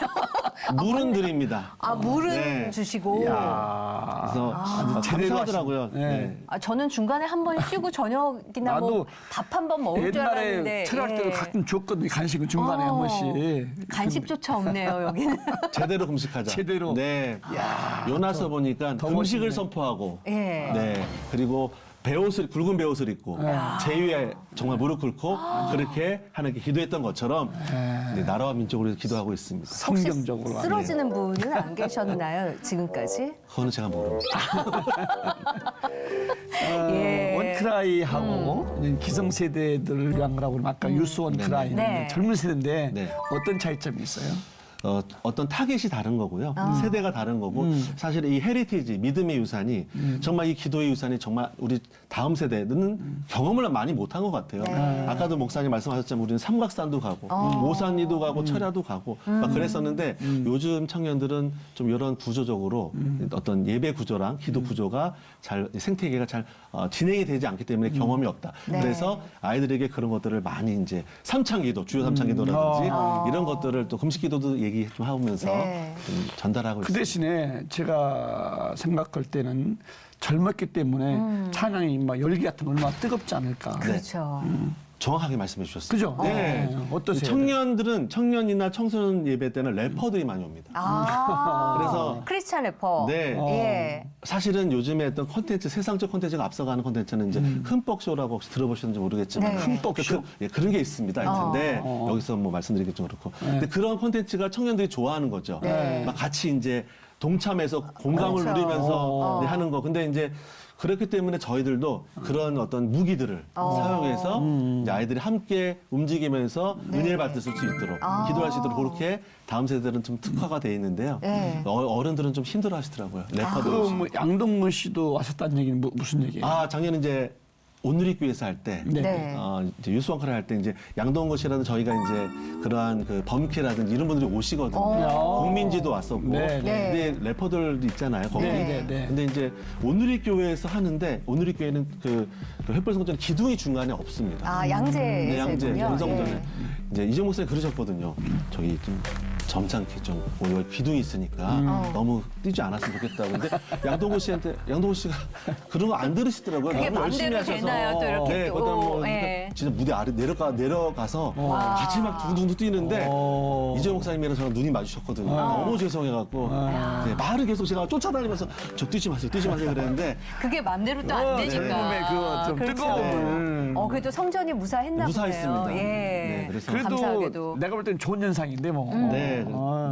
물은 드립니다. 물은 네. 주시고. 그래서 제대로 감사하더라고요. 하시네. 네. 저는 중간에 한 번 쉬고 저녁이나 뭐 나도 밥 한 번 먹을 줄 알았는데 옛날에 철학 때도 예. 가끔 줬거든요. 간식은 중간에 한 번씩. 간식조차 없네요 여기는. 제대로 금식하자. 제대로. 네. 요나서 보니까 더 금식을 멋있네. 선포하고. 예. 네. 그리고 굵은 베옷을 입고 제위에 정말 무릎 꿇고 그렇게 하나님께 기도했던 것처럼 네, 나라와 민족을 위해서 기도하고 있습니다. 성경적으로. 쓰러지는 분은 안 계셨나요 지금까지? 그거는 제가 모릅니다. 예. 원크라이하고 기성세대들을 위한 거라고 그러면 아까 유스 원크라이는 네. 젊은 세대인데 네. 어떤 차이점이 있어요? 어떤 타겟이 다른 거고요. 세대가 다른 거고 사실 이 헤리티지, 믿음의 유산이 정말 이 기도의 유산이 정말 우리 다음 세대는 경험을 많이 못한 것 같아요. 네. 아까도 목사님 말씀하셨지만 우리는 삼각산도 가고 오산리도 가고 철야도 가고 막 그랬었는데 요즘 청년들은 좀 이런 구조적으로 어떤 예배 구조랑 기도 구조가 잘 생태계가 잘 진행이 되지 않기 때문에 경험이 없다. 네. 그래서 아이들에게 그런 것들을 많이 이제 삼창기도, 주요 삼창기도라든지 이런 것들을 또 금식기도도 얘기 좀 하면서 네. 좀 전달하고 그 있습니다. 대신에 제가 생각할 때는 젊었기 때문에 찬양이 막 열기 같은 거 얼마나 뜨겁지 않을까. 그렇죠. 정확하게 말씀해 주셨어요. 그죠? 네. 어떠세요? 청년이나 청소년 예배 때는 래퍼들이 많이 옵니다. 그래서 크리스찬 래퍼. 네. 예. 사실은 요즘에 어떤 콘텐츠, 세상적 콘텐츠가 앞서가는 콘텐츠는 이제 흠뻑쇼라고 혹시 들어보셨는지 모르겠지만 네. 흠뻑쇼? 그런 게 있습니다. 하여튼 여기서 뭐 말씀드리기 좀 그렇고. 근데 그런 콘텐츠가 청년들이 좋아하는 거죠. 네. 막 같이 이제 동참해서 공감을 그렇죠. 누리면서 네, 하는 거. 근데 이제 그렇기 때문에 저희들도 그런 어떤 무기들을 사용해서 이제 아이들이 함께 움직이면서 은혜를 받을 수 있도록 기도할 수 있도록 그렇게 다음 세대들은 좀 특화가 돼 있는데요. 네. 어른들은 좀 힘들어 하시더라고요. 래퍼들. 뭐 양동근 씨도 왔었다는 얘기는 무슨 얘기예요? 작년에 이제 온누리교회에서 할 때, 네. 네. 이제 유스원카를 할 때 이제 양동근 씨라든 저희가 이제 그러한 그 범키라든지 이런 분들이 오시거든요. 국민지도 왔었고, 네, 네. 근데 래퍼들도 있잖아요. 거기. 네, 네. 근데 이제 온누리교회에서 하는데 온누리교회는 그 횃불성전 기둥이 중간에 없습니다. 양재. 네, 양재 연성전에 예. 이제 이정 목사님 그러셨거든요. 저기 좀 점잖게 좀 여기 기둥이 있으니까 너무 뛰지 않았으면 좋겠다고. 근데 양동근 씨가 그런 거 안 들으시더라고요. 그게 너무 열심히 맘대로 하셔서. 되나요? 또 이렇게 네, 또, 그다음 뭐 예. 진짜 무대 아래 내려가서 같이 막 둥둥둥 뛰는데 이정 목사님이랑 저랑 눈이 마주쳤거든요. 너무 죄송해갖고 네, 말을 계속 제가 쫓아다니면서 저 뛰지 마세요 그랬는데 그게 맘대로 또 안 되니까. 젊음의 그좀 그렇죠. 뜨거움을 그래도 성전이 무사했나 무사했습니다. 보네요. 예. 네, 그래서 그래도 감사하게도. 내가 볼 때는 좋은 현상인데 뭐. 네,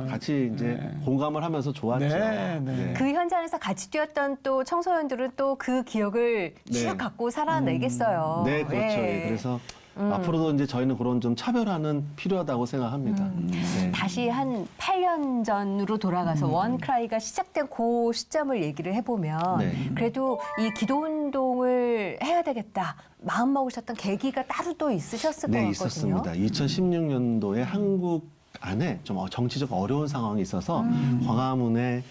같이 이제 공감을 하면서 좋았죠. 네, 네. 그 현장에서 같이 뛰었던 또 청소년들은 또 그 기억을 네. 쭉 갖고 살아내겠어요. 네, 그렇죠. 예. 예, 그래서 앞으로도 이제 저희는 그런 좀 차별화는 필요하다고 생각합니다. 네. 다시 한 8년 전으로 돌아가서 원크라이가 시작된 그 시점을 얘기를 해보면 네. 그래도 이 기도 운동을 해야 되겠다 마음 먹으셨던 계기가 따로 또 있으셨을 것 네, 같거든요. 있었습니다. 2016년도에 한국 안에 좀 정치적 어려운 상황이 있어서 광화문에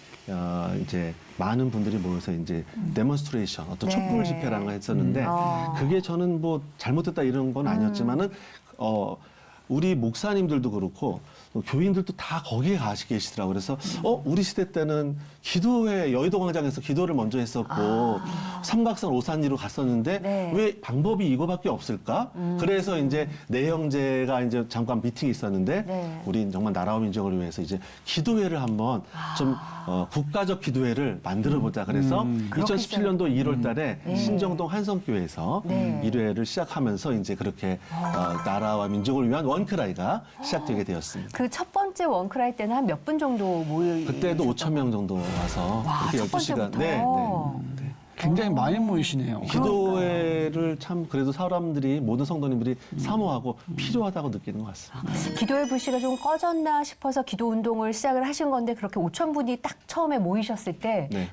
이제 많은 분들이 모여서 이제 데몬스트레이션, 어떤 네. 촛불 집회라는 걸 했었는데 그게 저는 뭐 잘못됐다 이런 건 아니었지만은 우리 목사님들도 그렇고 교인들도 다 거기에 가시 계시더라고요. 그래서 우리 시대 때는 기도회 여의도 광장에서 기도를 먼저 했었고 삼각산 오산리로 갔었는데 네. 왜 방법이 이거밖에 없을까? 그래서 이제 내 형제가 이제 잠깐 미팅이 있었는데 네. 우리 정말 나라와 민족을 위해서 이제 기도회를 한번 좀 국가적 기도회를 만들어 보자. 그래서 2017년도 1월 달에 신정동 한성교회에서 네. 1회를 시작하면서 이제 그렇게 나라와 민족을 위한 원크라이가 시작되게 되었습니다. 그 첫 번째 원크라이 때는 한 몇 분 정도 모여 그때도 5천 명 정도 와서 와, 이렇게 첫 12시간 번째부터. 굉장히 많이 모이시네요. 기도회를 참 그래도 사람들이 모든 성도님들이 사모하고 필요하다고 느끼는 것 같습니다. 기도의 불씨가 좀 꺼졌나 싶어서 기도 운동을 시작을 하신 건데 그렇게 5천 분이 딱 처음에 모이셨을 때 네.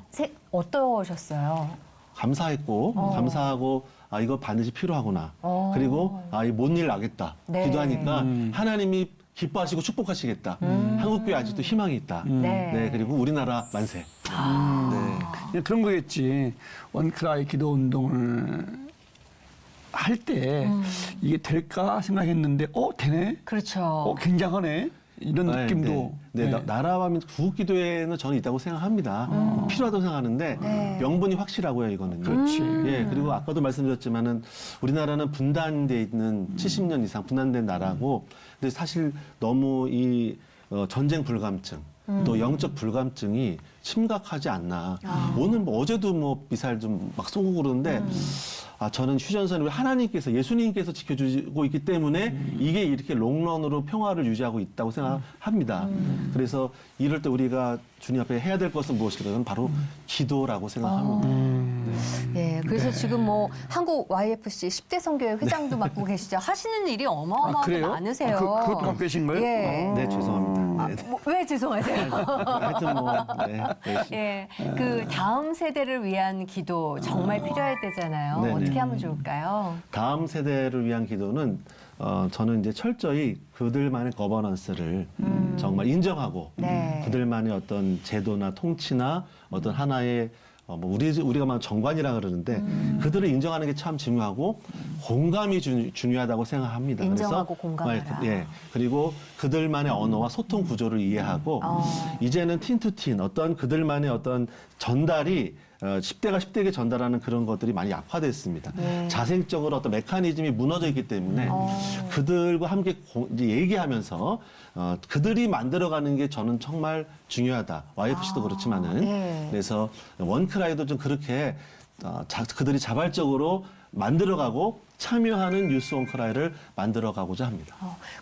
어떠셨어요? 감사했고 감사하고 이거 반드시 필요하구나. 그리고 이 뭔 일 나겠다. 네. 기도하니까 하나님이 기뻐하시고 축복하시겠다. 한국교회 아직도 희망이 있다. 네. 네, 그리고 우리나라 만세. 네. 그런 거겠지. 원크라이 기도 운동을 할 때 이게 될까 생각했는데, 되네? 그렇죠. 굉장하네? 이런 느낌도. 네. 나라와 민족 구국기도회는 저는 있다고 생각합니다. 필요하다고 생각하는데 네. 명분이 확실하고요, 이거는요. 그렇지. 예, 그리고 아까도 말씀드렸지만은 우리나라는 분단돼 있는 70년 이상 분단된 나라고, 근데 사실 너무 이 전쟁 불감증, 또 영적 불감증이 심각하지 않나. 오늘 뭐 어제도 뭐 미사일 좀 막 쏘고 그러는데 저는 휴전선을 하나님께서 예수님께서 지켜주고 있기 때문에 이게 이렇게 롱런으로 평화를 유지하고 있다고 생각합니다. 그래서 이럴 때 우리가 주님 앞에 해야 될 것은 무엇이든 바로 기도라고 생각합니다. 예, 그래서 지금 뭐 한국 YFC 10대 선교회 회장도 맡고 계시죠. 하시는 일이 어마어마하게 그래요? 많으세요. 그것도 갖고 계신 거예요? 예. 네, 죄송합니다. 네. 왜 죄송하세요? 하여튼 뭐 열심히. 예, 그 다음 세대를 위한 기도 정말 필요할 때잖아요. 네네. 어떻게 하면 좋을까요? 다음 세대를 위한 기도는 저는 이제 철저히 그들만의 거버넌스를 정말 인정하고 네. 그들만의 어떤 제도나 통치나 어떤 하나의 뭐 우리가 말하는 정관이라 그러는데 그들을 인정하는 게 참 중요하고 공감이 중요하다고 생각합니다. 인정하고 그래서 공감하라. 예, 그리고 그들만의 언어와 소통 구조를 이해하고 이제는 틴투틴 어떤 그들만의 어떤 전달이 10대가 10대에게 전달하는 그런 것들이 많이 약화됐습니다. 네. 자생적으로 어떤 메커니즘이 무너져 있기 때문에 그들과 함께 이제 얘기하면서 그들이 만들어가는 게 저는 정말 중요하다. YFC도 그렇지만은 네. 그래서 원크라이도 좀 그렇게 그들이 자발적으로 만들어가고 참여하는 뉴스 원크라이를 만들어가고자 합니다.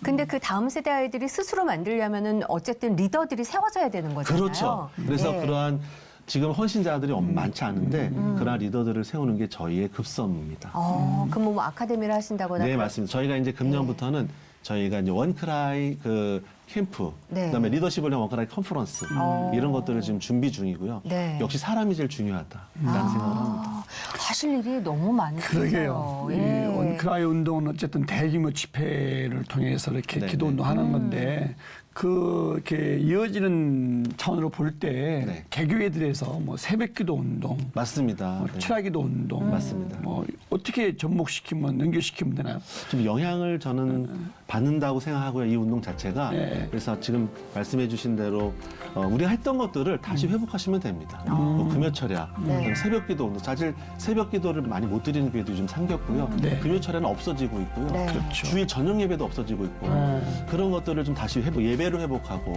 근데 그 다음 세대 아이들이 스스로 만들려면은 어쨌든 리더들이 세워져야 되는 거잖아요. 그렇죠. 그래서 예. 그러한 지금 헌신자들이 많지 않은데 그러한 리더들을 세우는 게 저희의 급선무입니다. 그럼 뭐 아카데미를 하신다거나. 네, 맞습니다. 저희가 이제 금년부터는 저희가 이제 원크라이 그 캠프, 네. 그다음에 리더십을 위한 원크라이 컨퍼런스 이런 것들을 지금 준비 중이고요. 네. 역시 사람이 제일 중요하다라는 생각을 합니다. 하실 일이 너무 많으세요. 그러게요. 이 예. 원크라이 운동은 어쨌든 대규모 집회를 통해서 이렇게 네, 기도 네. 운동하는 건데 이렇게 이어지는 차원으로 볼 때 네. 개교회들에서 뭐 새벽기도 운동, 맞습니다. 네. 철야기도 운동, 맞습니다. 뭐 어떻게 접목시키면 연결시키면 되나요? 좀 영향을 저는 받는다고 생각하고요. 이 운동 자체가. 네. 그래서 지금 말씀해 주신 대로 우리가 했던 것들을 다시 회복하시면 됩니다. 뭐 금요철야, 네. 그다음에 새벽기도 운동. 사실 새벽 기도를 많이 못 드리는 교회도 요즘 생겼고요. 네. 금요철에는 없어지고 있고요. 네. 그렇죠. 주일 저녁 예배도 없어지고 있고 그런 것들을 좀 다시 예배로 회복하고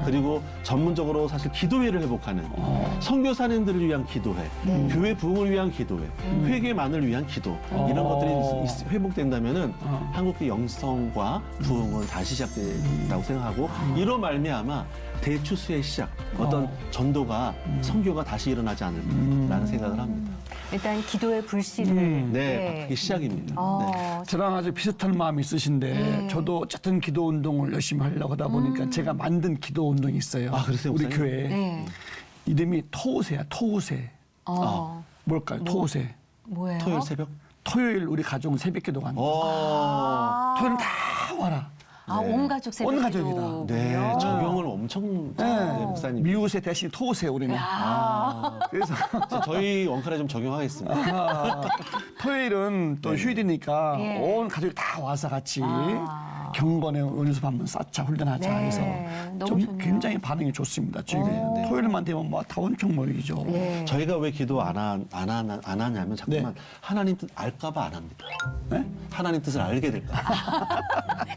그리고 전문적으로 사실 기도회를 회복하는 선교사님들을 위한 기도회, 교회 부흥을 위한 기도회, 회개만을 위한 기도 이런 것들이 회복된다면은 한국의 영성과 부흥은 다시 시작된다고 생각하고 이로 말미암아 대추수의 시작, 어떤 전도가 선교가 다시 일어나지 않을까라는 생각을 합니다. 일단 기도의 불씨를 네, 그게 시작입니다. 네. 저랑 아주 비슷한 마음이 있으신데 네. 저도 어쨌든 기도 운동을 열심히 하려고 하다 보니까 제가 만든 기도 운동이 있어요. 아, 그러세요, 우리 목사님? 교회에. 네. 이름이 토우세야, 토우세. 뭘까요? 토우세. 뭐예요? 토요일 새벽? 토요일 우리 가족은 새벽 기도가 합니다. 토요일 다 와라. 온 가족 새벽 온 가족이다. 기도군요. 네, 적용을 엄청 잘해요, 목사님. 미우세 대신 토우세 우리는. 그래서 저희 원칼에 좀 적용하겠습니다. 토요일은 또 휴일이니까 예. 온 가족이 다 와서 같이 경건의 연습 한번 쌓자 훈련하자 네, 해서 너무 좀 좋네요. 굉장히 반응이 좋습니다. 지금 토요일만 되면 뭐 다 엄청 모이죠. 예. 저희가 왜 기도 안 하냐면 자꾸만 하나님 뜻 알까봐 안 합니다. 네? 하나님 뜻을 알게 될까.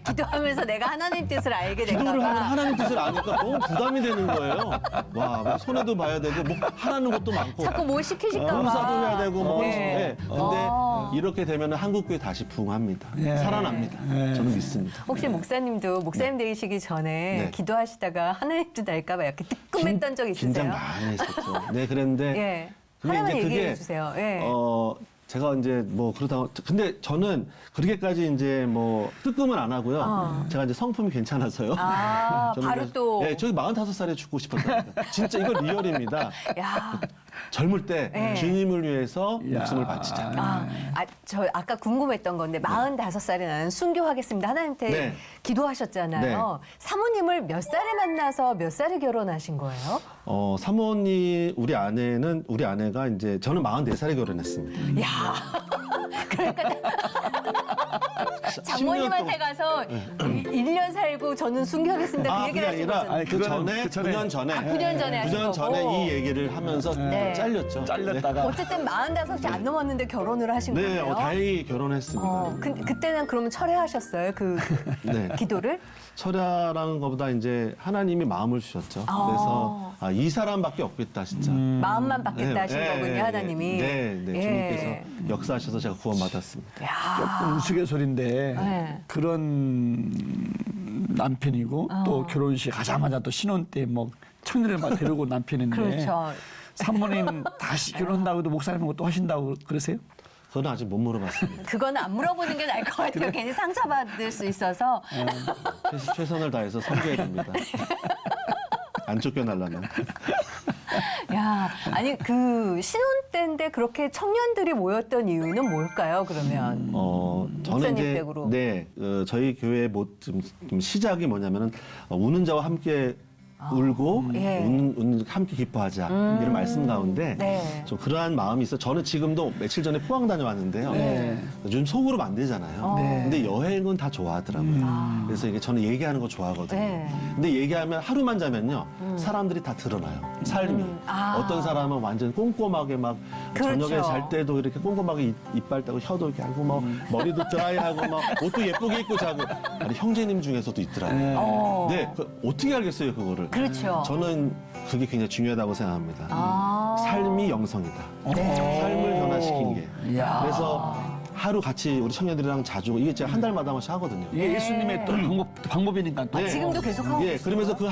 기도하면서 내가 하나님 뜻을 알게 될까 기도를 하면 봐. 하나님 뜻을 아니까 너무 부담이 되는 거예요. 와, 손해도 봐야 되고 뭐 하라는 것도 많고. 자꾸 뭐 시키실까 봐. 봉사도 해야 되고 뭐. 네. 네. 근데 이렇게 되면 한국교회 다시 부흥합니다. 예. 살아납니다. 예. 저는 믿습니다. 혹시 목사님도 목사님 되시기 전에 네. 기도하시다가 하나님 뜻 알까 봐 이렇게 뜨끔했던 적 있으세요? 긴장 많이 했었죠. 네, 그랬는데 예. 근데 하나만 이제 얘기해 그게, 주세요. 예. 제가 이제 뭐 그러다가 근데 저는 그렇게까지 이제 뭐 뜨끔은 안 하고요. 제가 이제 성품이 괜찮아서요. 저는 바로 그래서- 또. 네, 저기 45살에 죽고 싶었어요. 진짜 이거 리얼입니다. 야. 젊을 때 네. 주님을 위해서 야. 목숨을 바치자. 저 아까 궁금했던 건데 45살에 나는 순교하겠습니다. 하나님한테 네. 기도하셨잖아요. 사모님을 몇 살에 만나서 몇 살에 결혼하신 거예요? 사모님 우리 아내가 이제 저는 44살에 결혼했습니다. 야. 그러니까 장모님한테 가서 1년 살고 저는 순교하겠습니다. 그 그게 얘기를 하신 아니라 거잖아요. 그 전에 그 전에. 9년 전에 9년 전에 하신 9년 전에 거고. 이 얘기를 하면서 네. 잘렸죠. 잘렸다가 어쨌든 45이 안 넘었는데 결혼을 하신 네, 거예요? 다행히 결혼했습니다. 그때는 그러면 철회하셨어요? 그 네. 기도를? 철야라는 것보다 이제 하나님이 마음을 주셨죠. 그래서 이 사람밖에 없겠다 진짜. 마음만 받겠다 하신 네, 거군요, 네, 하나님이. 네, 네, 예. 주님께서 역사하셔서 제가 구원받았습니다. 야. 조금 우스갯소리인데 네. 그런 남편이고 또 결혼식 가자마자 또 신혼 때 뭐 청년을 막 데리고 남편인데 그렇죠. 사모님 다시 결혼한다고 해도 목사님 것도 하신다고 그러세요? 그건 아직 못 물어봤습니다. 그거는 안 물어보는 게 나을 것 같아요. 괜히 상처받을 수 있어서. 최선을 다해서 섬겨야 됩니다. 안 쫓겨나려면. 야, 아니 그 신혼 때인데 그렇게 청년들이 모였던 이유는 뭘까요? 그러면 저는 목사님 이제 댁으로. 네, 저희 교회 좀 시작이 뭐냐면은 우는 자와 함께 울고 예. 함께 기뻐하자 이런 말씀 가운데 네. 좀 그러한 마음이 있어. 저는 지금도 며칠 전에 포항 다녀왔는데요. 네. 요즘 속으로 안 되잖아요. 네. 근데 여행은 다 좋아하더라고요. 그래서 이게 저는 얘기하는 거 좋아하거든요. 네. 근데 얘기하면 하루만 자면요 사람들이 다 드러나요. 삶이 어떤 사람은 완전 꼼꼼하게 막 그렇죠. 저녁에 잘 때도 이렇게 꼼꼼하게 이빨 떼고 혀도 이렇게 하고 막 머리도 드라이하고 막 옷도 예쁘게 입고 자고 아니 형제님 중에서도 있더라고요. 네, 어떻게 알겠어요 그거를? 그렇죠. 저는 그게 굉장히 중요하다고 생각합니다. 아. 삶이 영성이다. 삶을 변화시킨 게. 이야. 그래서 하루 같이 우리 청년들이랑 자주 이게 제가 한 달마다 한 번씩 하거든요. 이게 예수님의 또 방법이니까 또. 네. 지금도 계속 하고 예, 그러면서 그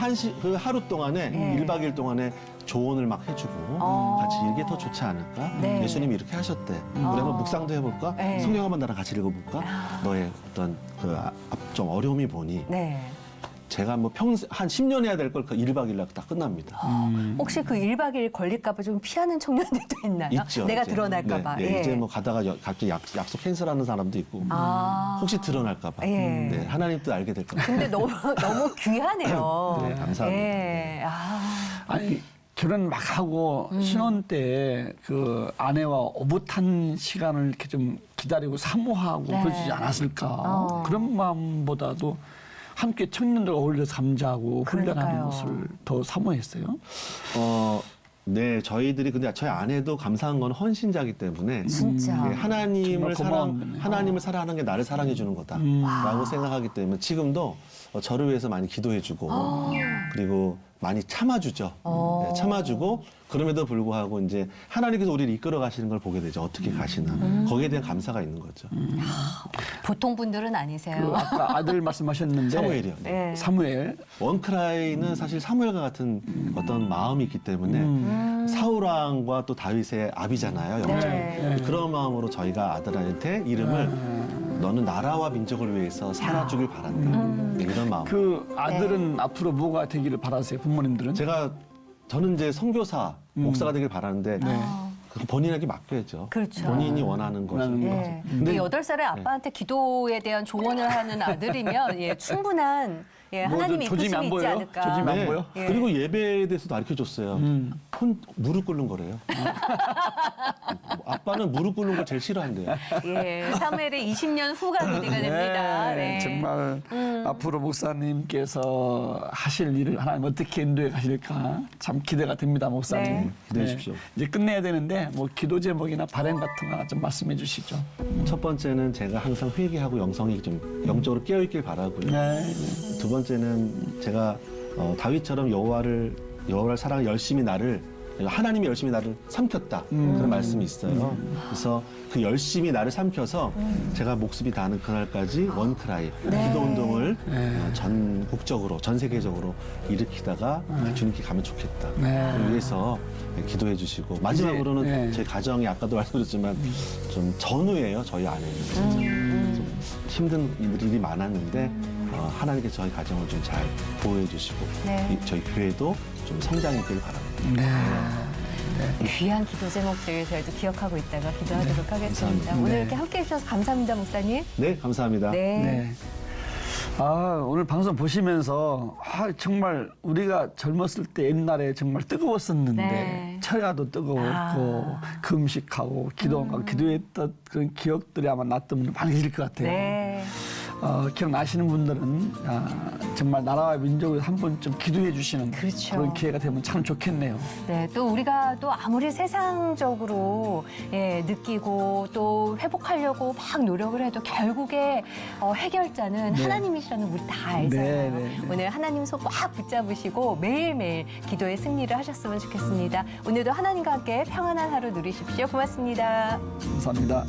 하루 동안에 네. 1박 2일 동안에 조언을 막 해주고 같이 이게 더 좋지 않을까? 네. 예수님이 이렇게 하셨대. 우리 한번 묵상도 해볼까? 네. 성경 한번 나랑 같이 읽어볼까? 너의 어떤 좀 어려움이 보니 네. 제가 뭐 평생 한 10년 해야 될 걸 그 1박 2일 다 끝납니다. 혹시 그 1박 2일 걸릴까 봐 좀 피하는 청년들도 있나요? 있죠. 내가 이제. 드러날까 봐. 네, 네, 예. 이제 뭐 가다가 갑자기 약속 캔슬하는 사람도 있고 혹시 드러날까 봐. 예. 네, 하나님 뜻 알게 될까 봐. 근데 너무 귀하네요. 네, 감사합니다. 예. 아니 결혼 막 하고 신혼 때 그 아내와 오붓한 시간을 이렇게 좀 기다리고 사모하고 네. 그러지 않았을까 그런 마음보다도 함께 청년들과 어울려 잠자고 훈련하는 그러니까요. 것을 더 사모했어요. 네, 저희들이 근데 저희 아내도 감사한 건 헌신자이기 때문에 진짜. 네, 하나님을 정말 고마운 분이네요. 하나님을 사랑하는 게 나를 사랑해 주는 거다라고 생각하기 때문에 지금도 저를 위해서 많이 기도해주고 그리고 많이 참아주죠. 네, 참아주고 그럼에도 불구하고 이제 하나님께서 우리를 이끌어 가시는 걸 보게 되죠. 어떻게 가시나 거기에 대한 감사가 있는 거죠. 보통 분들은 그 아니세요. 아까 아들 말씀하셨는데 사무엘이요. 네. 사무엘. 원크라이는 사실 사무엘과 같은 어떤 마음이 있기 때문에 사울 왕과 또 다윗의 아비잖아요. 영적. 네. 그런 마음으로 저희가 아들한테 이름을 너는 나라와 민족을 위해서 살아주길 바란다. 네, 이런 마음. 그 아들은 앞으로 뭐가 되기를 바라세요, 부모님들은? 저는 이제 선교사, 목사가 되길 바라는데 그 본인에게 맡겨야죠. 그렇죠. 본인이 원하는 것이. 원하는 예. 근데 8살의 아빠한테 기도에 대한 조언을 하는 아들이면 예, 충분한 예, 뭐 하나님의 조짐이 이끄심이 안 있지 보여요? 않을까. 조짐이 안 네. 보여? 예. 그리고 예배에 대해서도 가르쳐 줬어요. 무릎 꿇는 거래요. 아빠는 무릎 꿇는 걸 제일 싫어한대요. 예, 사무엘의 20년 후가 기대가 됩니다. 네. 정말 앞으로 목사님께서 하실 일을 하나님 어떻게 인도해 가실까 참 기대가 됩니다, 목사님. 네. 기대해 주십시오. 이제 끝내야 되는데 뭐 기도 제목이나 바람 같은 거 좀 말씀해 주시죠. 첫 번째는 제가 항상 회개하고 영성이 좀 영적으로 깨어있길 바라고요. 네. 두 번째는 제가 다윗처럼 여호와를 사랑 열심히 하나님이 열심히 나를 삼켰다 그런 말씀이 있어요. 그래서 그 열심히 나를 삼켜서 제가 목숨이 닿는 그날까지 원크라이 기도 운동을 전국적으로 전 세계적으로 일으키다가 주님께 가면 좋겠다. 네. 그걸 위해서 기도해 주시고 마지막으로는 네. 제 가정이 아까도 말씀드렸지만 좀 전후예요. 저희 아내는 진짜 좀 힘든 일이 많았는데 하나님께서 저희 가정을 좀 잘 보호해 주시고 네. 저희 교회도 좀 성장했길 바랍니다. 네. 귀한 기도 제목들 저희도 기억하고 있다가 기도하도록 하겠습니다. 감사합니다. 오늘 네. 이렇게 함께해 주셔서 감사합니다, 목사님. 네, 감사합니다. 네. 오늘 방송 보시면서 정말 우리가 젊었을 때 옛날에 정말 뜨거웠었는데 네. 철야도 뜨거웠고 금식하고 기도하고 기도했던 그런 기억들이 아마 났던 분들 많이 계실 것 같아요. 네. 기억나시는 분들은 정말 나라와 민족을 한 번쯤 기도해 주시는 그렇죠. 런 기회가 되면 참 좋겠네요. 네, 또 우리가 또 아무리 세상적으로 예, 느끼고 또 회복하려고 막 노력을 해도 결국에 해결자는 네. 하나님이시라는 거 우리 다 알잖아요. 네. 오늘 하나님 손 꽉 붙잡으시고 매일매일 기도의 승리를 하셨으면 좋겠습니다. 오늘도 하나님과 함께 평안한 하루 누리십시오. 고맙습니다. 감사합니다.